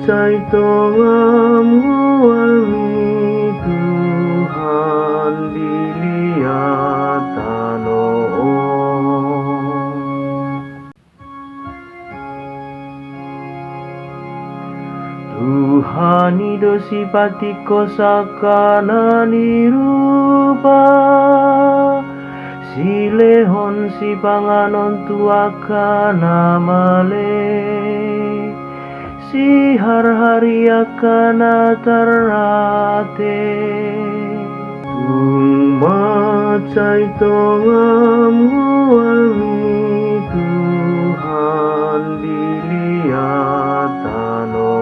caitoamuami Tuhan dilihatano. Tuhan ido sipatiko sakana nirupa silehon si panganon tuakana male si har-hari akana tarate tumacay toamuami Tuhan dilihatano.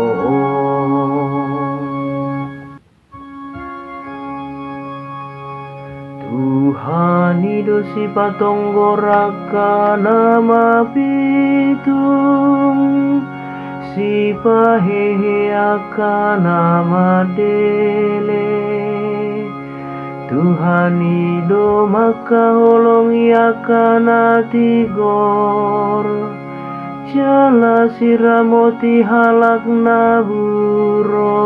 Tuhan ido si patonggoraka nama pitung si pahehe aka nama dele Tuhan ido maka holongi akana tigor jala siramoti halak naburo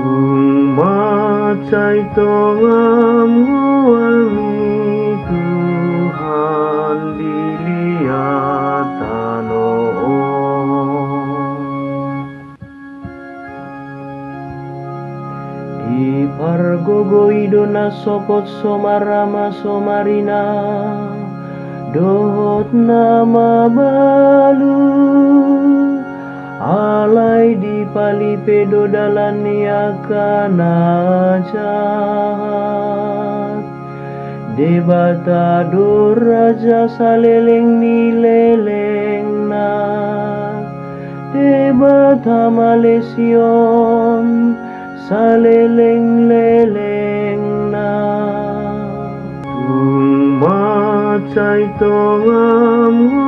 tumacay toamuami Tuhan dilihatano. Di pargogo ido na sopot somarama somarina dohot nama balu alai di palipedo dalani akana jahat debata do raja saleleng ni leleng na debata malesion saleleng leleng na tumacay toamuami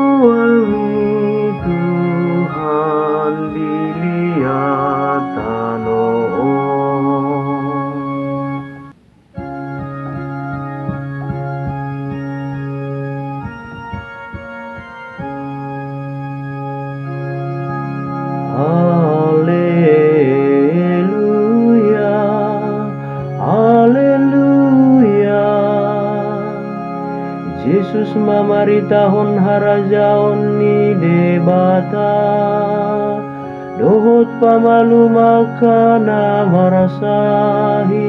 Tuhan dilihatano. Haleluya, haleluya. Yesus mamaritahon harajaon ni debata dohot pamalu makana marasahi